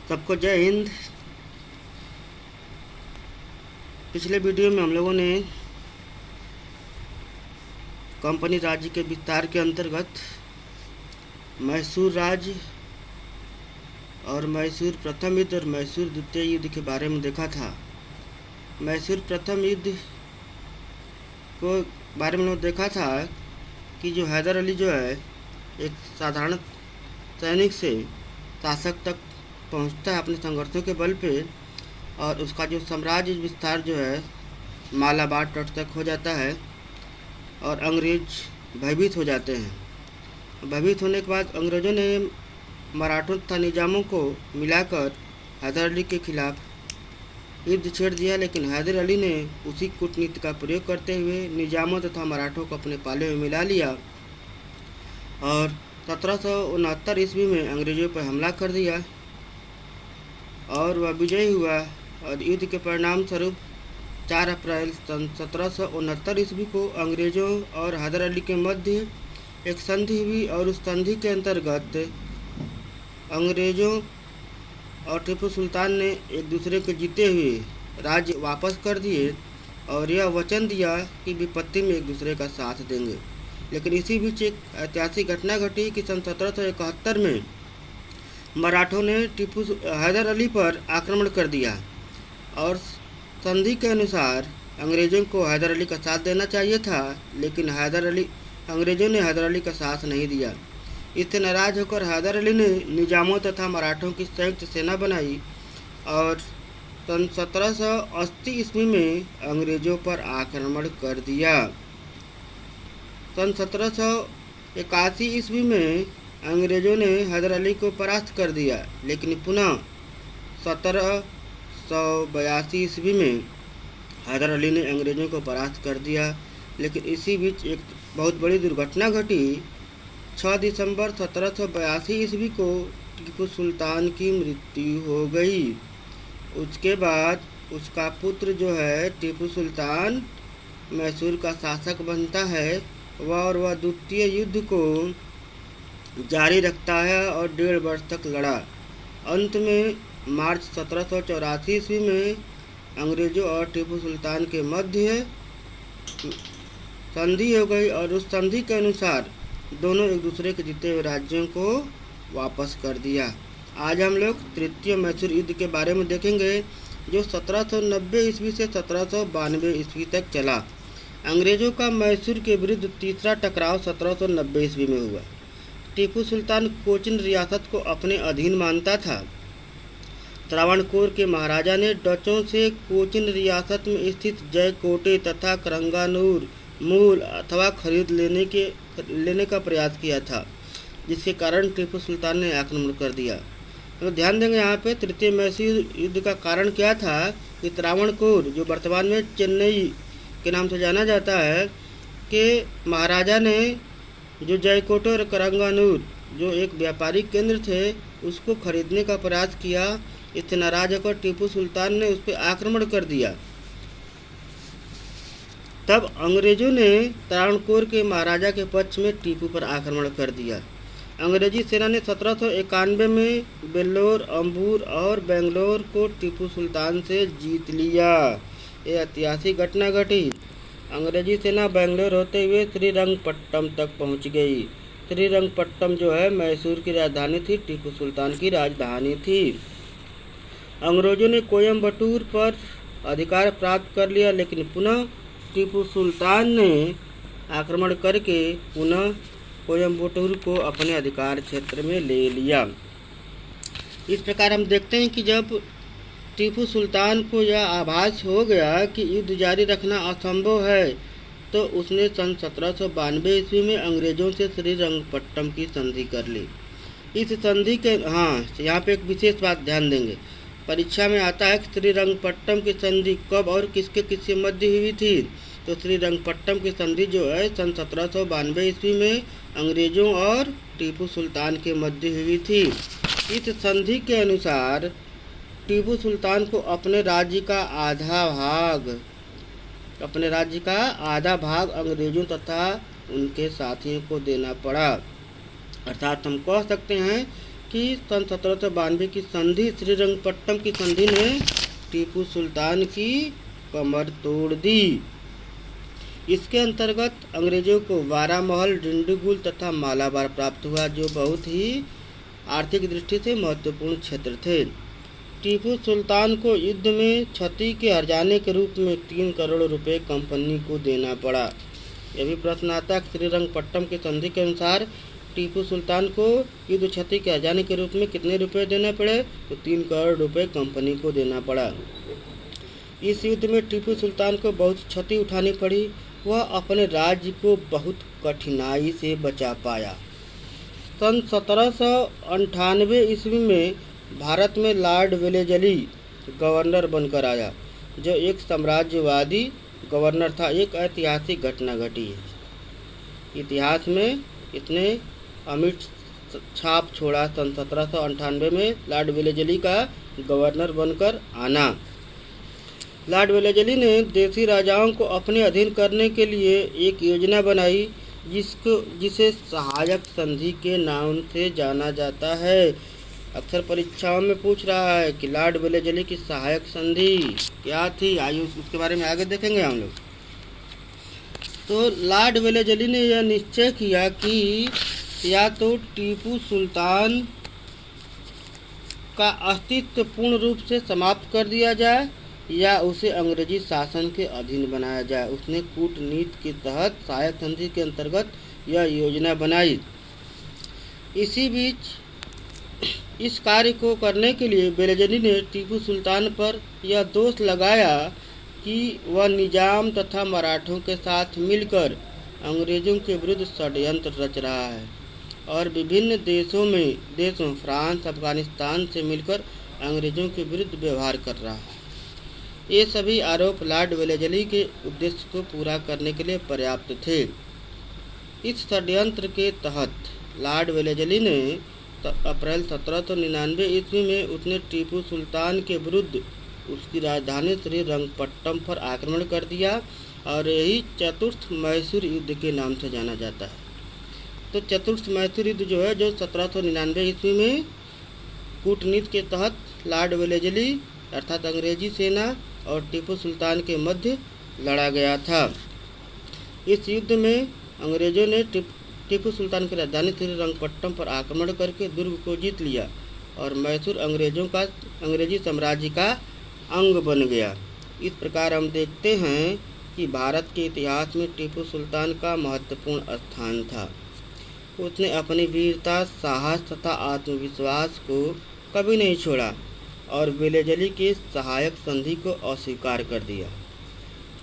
सबको जय हिंद। पिछले वीडियो में हम लोगों ने कंपनी राज्य के विस्तार के अंतर्गत मैसूर राज्य और मैसूर प्रथम युद्ध और मैसूर द्वितीय युद्ध के बारे में देखा था। मैसूर प्रथम युद्ध को बारे में देखा था कि जो हैदर अली जो है एक साधारण सैनिक से शासक तक पहुंचता है अपने संघर्षों के बल पे, और उसका जो साम्राज्य विस्तार जो है मालाबार तट तक हो जाता है और अंग्रेज भयभीत हो जाते हैं। भयभीत होने के बाद अंग्रेज़ों ने मराठों तथा निजामों को मिलाकर हैदर अली के खिलाफ युद्ध छेड़ दिया, लेकिन हैदर अली ने उसी कूटनीति का प्रयोग करते हुए निजामों तथा मराठों को अपने पाले में मिला लिया और 1769 ईस्वी में अंग्रेज़ों पर हमला कर दिया और वह विजयी हुआ। और युद्ध के परिणाम स्वरूप 4 अप्रैल सन 1769 ईस्वी को अंग्रेज़ों और हैदर अली के मध्य एक संधि हुई और उस संधि के अंतर्गत अंग्रेज़ों और टीपू सुल्तान ने एक दूसरे के जीते हुए राज्य वापस कर दिए और यह वचन दिया कि विपत्ति में एक दूसरे का साथ देंगे। लेकिन इसी बीच एक ऐतिहासिक घटना घटी कि सन 1771 में मराठों ने हैदर अली पर आक्रमण कर दिया और संधि के अनुसार अंग्रेज़ों को हैदर अली का साथ देना चाहिए था, लेकिन अंग्रेज़ों ने हैदर अली का साथ नहीं दिया। इससे नाराज होकर हैदर अली ने निजामों तथा मराठों की संयुक्त सेना बनाई और सन 1780 ईस्वी में अंग्रेज़ों पर आक्रमण कर दिया। सन 1781 ईस्वी में अंग्रेज़ों ने हैदर अली को परास्त कर दिया, लेकिन पुनः 1782 ईस्वी में हैदर अली ने अंग्रेज़ों को परास्त कर दिया। लेकिन इसी बीच एक बहुत बड़ी दुर्घटना घटी। 6 दिसंबर 1782 ईस्वी को टीपू सुल्तान की मृत्यु हो गई। उसके बाद उसका पुत्र जो है टीपू सुल्तान मैसूर का शासक बनता है वह द्वितीय युद्ध को जारी रखता है और 1.5 वर्ष तक लड़ा। अंत में मार्च 1784 ईस्वी में अंग्रेज़ों और टीपू सुल्तान के मध्य संधि हो गई और उस संधि के अनुसार दोनों एक दूसरे के जीते हुए राज्यों को वापस कर दिया। आज हम लोग तृतीय मैसूर युद्ध के बारे में देखेंगे जो 1790 ईस्वी से 1792 ईस्वी तक चला। अंग्रेज़ों का मैसूर के विरुद्ध तीसरा टकराव 1790 ईस्वी में हुआ। टीपू सुल्तान कोचिन रियासत को अपने अधीन मानता था। त्रावणकोर के महाराजा ने डचों से कोचिन रियासत में स्थित जयकोटे तथा करंगानूर मूल अथवा खरीद लेने का प्रयास किया था, जिसके कारण टीपू सुल्तान ने आक्रमण कर दिया। तो ध्यान देंगे यहाँ पे तृतीय मैसूर युद्ध का कारण क्या था कि त्रावणकोर जो वर्तमान में चेन्नई के नाम से जाना जाता है कि महाराजा ने जो जयकोटे और करंगानूर जो एक व्यापारिक केंद्र थे उसको खरीदने का प्रयास किया। इससे नाराज होकर टीपू सुल्तान ने उस पर आक्रमण कर दिया। तब अंग्रेज़ों ने त्रावणकोर के महाराजा के पक्ष में टीपू पर आक्रमण कर दिया। अंग्रेजी सेना ने 1791 में वेल्लोर, अम्बूर और बेंगलोर को टीपू सुल्तान से जीत लिया। ये ऐतिहासिक घटना घटी। अंग्रेजी सेना बेंगलोर होते हुए श्रीरंगपट्टम तक पहुंच गई। श्रीरंगपट्टम जो है मैसूर की राजधानी थी, टीपू सुल्तान की राजधानी थी। अंग्रेज़ों ने कोयम्बटूर पर अधिकार प्राप्त कर लिया, लेकिन पुनः टीपू सुल्तान ने आक्रमण करके पुनः कोयम्बटूर को अपने अधिकार क्षेत्र में ले लिया। इस प्रकार हम देखते हैं कि जब टीपू सुल्तान को यह आभास हो गया कि युद्ध जारी रखना असंभव है, तो उसने सन 1792 ईस्वी में अंग्रेज़ों से श्रीरंगपट्टम की संधि कर ली। इस संधि के यहाँ पे एक विशेष बात ध्यान देंगे। परीक्षा में आता है कि श्रीरंगपट्टम की संधि कब और किसके मध्य हुई थी। तो श्रीरंगपट्टम की संधि जो है सन 1792 ईस्वी में अंग्रेज़ों और टीपू सुल्तान के मध्य हुई थी। इस संधि के अनुसार टीपू सुल्तान को अपने राज्य का आधा भाग अंग्रेज़ों तथा उनके साथियों को देना पड़ा। अर्थात हम कह सकते हैं कि सन 1792 की संधि श्रीरंगपट्टम की संधि ने टीपू सुल्तान की कमर तोड़ दी। इसके अंतर्गत अंग्रेजों को वारामहल, डिंडीगुल तथा मालाबार प्राप्त हुआ, जो बहुत ही आर्थिक दृष्टि से महत्वपूर्ण क्षेत्र थे। टीपू सुल्तान को युद्ध में क्षति के हर्जाने के रूप में 3 करोड़ रुपए कंपनी को देना पड़ा। यह भी प्रश्न आता है। श्रीरंगपट्टम की संधि के अनुसार टीपू सुल्तान को युद्ध क्षति के हर्जाने के रूप में कितने रुपए देने पड़े? तो 3 करोड़ रुपए कंपनी को देना पड़ा। इस युद्ध में टीपू सुल्तान को बहुत क्षति उठानी पड़ी। वह अपने राज्य को बहुत कठिनाई से बचा पाया। सन 1798 ईस्वी में भारत में लॉर्ड वेलेजली गवर्नर बनकर आया, जो एक साम्राज्यवादी गवर्नर था। एक ऐतिहासिक घटना घटी है। इतिहास में इसने अमिट छाप छोड़ा। सन 1798 में लॉर्ड वेलेजली का गवर्नर बनकर आना। लॉर्ड वेलेजली ने देसी राजाओं को अपने अधीन करने के लिए एक योजना बनाई, जिसे सहायक संधि के नाम से जाना जाता है। अक्सर परीक्षाओं में पूछ रहा है कि लॉर्ड वेलेजली की सहायक संधि क्या थी। आइए उसके बारे में आगे देखेंगे हम लोग। तो लॉर्ड वेलेजली ने यह निश्चय किया कि या तो टीपू सुल्तान का अस्तित्व पूर्ण रूप से समाप्त कर दिया जाए या उसे अंग्रेजी शासन के अधीन बनाया जाए। उसने कूटनीति के तहत सहायक संधि के अंतर्गत यह योजना बनाई। इसी बीच इस कार्य को करने के लिए वेलेजली ने टीपू सुल्तान पर यह दोष लगाया कि वह निजाम तथा मराठों के साथ मिलकर अंग्रेजों के विरुद्ध षड्यंत्र रच रहा है और विभिन्न देशों फ्रांस, अफगानिस्तान से मिलकर अंग्रेजों के विरुद्ध व्यवहार कर रहा है। ये सभी आरोप लॉर्ड वेलेजली के उद्देश्य को पूरा करने के लिए पर्याप्त थे। इस षड्यंत्र के तहत लॉर्ड वेलेजली ने अप्रैल 1799 ईस्वी में उसने टीपू सुल्तान के विरुद्ध उसकी राजधानी श्रीरंगपट्टम पर आक्रमण कर दिया और यही चतुर्थ मैसूर युद्ध के नाम से जाना जाता है। तो चतुर्थ मैसूर युद्ध जो है, जो 1799 ईस्वी में कूटनीति के तहत लॉर्ड वेलेजली अर्थात अंग्रेजी सेना और टीपू सुल्तान के मध्य लड़ा गया था। इस युद्ध में अंग्रेजों ने टीपू सुल्तान की राजधानी श्रीरंगपट्टम पर आक्रमण करके दुर्ग को जीत लिया और मैसूर अंग्रेजी साम्राज्य का अंग बन गया। इस प्रकार हम देखते हैं कि भारत के इतिहास में टीपू सुल्तान का महत्वपूर्ण स्थान था। उसने अपनी वीरता, साहस तथा आत्मविश्वास को कभी नहीं छोड़ा और वेलेजली के सहायक संधि को अस्वीकार कर दिया।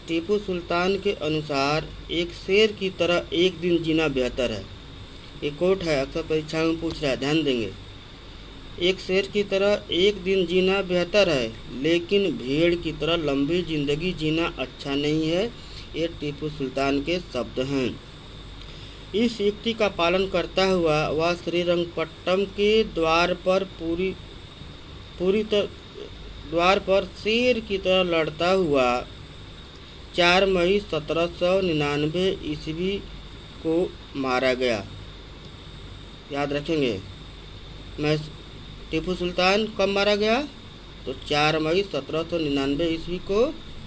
टीपू सुल्तान के अनुसार एक शेर की तरह एक दिन जीना बेहतर है। ये कोट है, अक्सर परीक्षा में पूछ रहा है, ध्यान देंगे। एक शेर की तरह एक दिन जीना बेहतर है, लेकिन भेड़ की तरह लंबी जिंदगी जीना अच्छा नहीं है। ये टीपू सुल्तान के शब्द हैं। इस युक्ति का पालन करता हुआ वह श्रीरंगपट्टम के द्वार पर शेर की तरह लड़ता हुआ 4 मई 1799 ईस्वी को मारा गया। याद रखेंगे, टीपू सुल्तान कब मारा गया? तो 4 मई 1799 ईस्वी को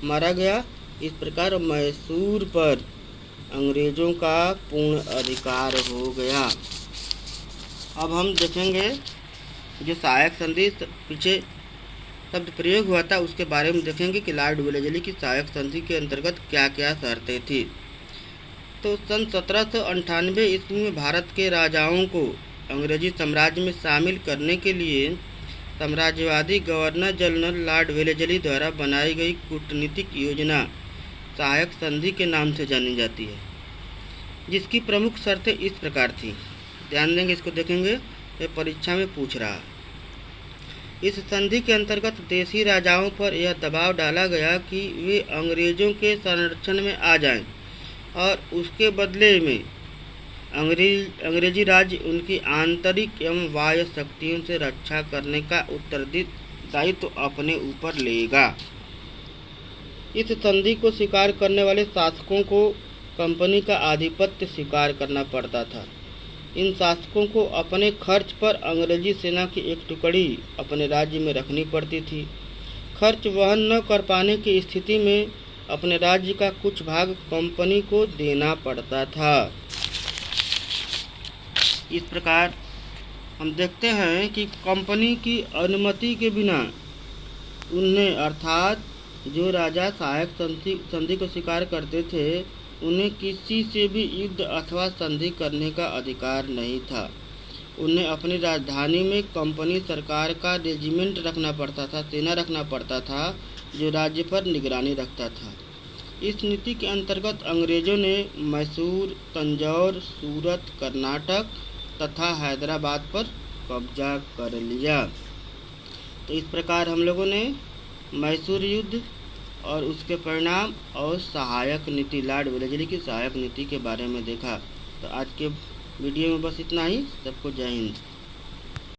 मारा गया। इस प्रकार मैसूर पर अंग्रेजों का पूर्ण अधिकार हो गया। अब हम देखेंगे जो सहायक संधि पीछे शब्द प्रयोग हुआ था उसके बारे में देखेंगे कि लॉर्ड वेलेजली की सहायक संधि के अंतर्गत क्या क्या शर्तें थी। तो सन 1798 ईस्वी में भारत के राजाओं को अंग्रेजी साम्राज्य में शामिल करने के लिए साम्राज्यवादी गवर्नर जनरल लॉर्ड वेलेजली द्वारा बनाई गई कूटनीतिक योजना सहायक संधि के नाम से जानी जाती है, जिसकी प्रमुख शर्तें इस प्रकार थी। ध्यान देंगे, इसको देखेंगे, ये परीक्षा में पूछ रहा। इस संधि के अंतर्गत देसी राजाओं पर यह दबाव डाला गया कि वे अंग्रेजों के संरक्षण में आ जाएं और उसके बदले में अंग्रेजी राज्य उनकी आंतरिक एवं बाह्य शक्तियों से रक्षा करने का उत्तरदायित्व अपने ऊपर लेगा। इस संधि को स्वीकार करने वाले शासकों को कंपनी का आधिपत्य स्वीकार करना पड़ता था। इन शासकों को अपने खर्च पर अंग्रेजी सेना की एक टुकड़ी अपने राज्य में रखनी पड़ती थी। खर्च वहन न कर पाने की स्थिति में अपने राज्य का कुछ भाग कंपनी को देना पड़ता था। इस प्रकार हम देखते हैं कि कंपनी की अनुमति के बिना उन्हें, अर्थात जो राजा सहायक संधि को स्वीकार करते थे, उन्हें किसी से भी युद्ध अथवा संधि करने का अधिकार नहीं था। उन्हें अपनी राजधानी में कंपनी सरकार का रेजिमेंट रखना पड़ता था, सेना रखना पड़ता था, जो राज्य पर निगरानी रखता था। इस नीति के अंतर्गत अंग्रेजों ने मैसूर, तंजौर, सूरत, कर्नाटक तथा हैदराबाद पर कब्जा कर लिया। तो इस प्रकार हम लोगों ने मैसूर युद्ध और उसके परिणाम और सहायक नीति, लॉर्ड वेलेस्ली की सहायक नीति के बारे में देखा। तो आज के वीडियो में बस इतना ही। सबको जय हिंद।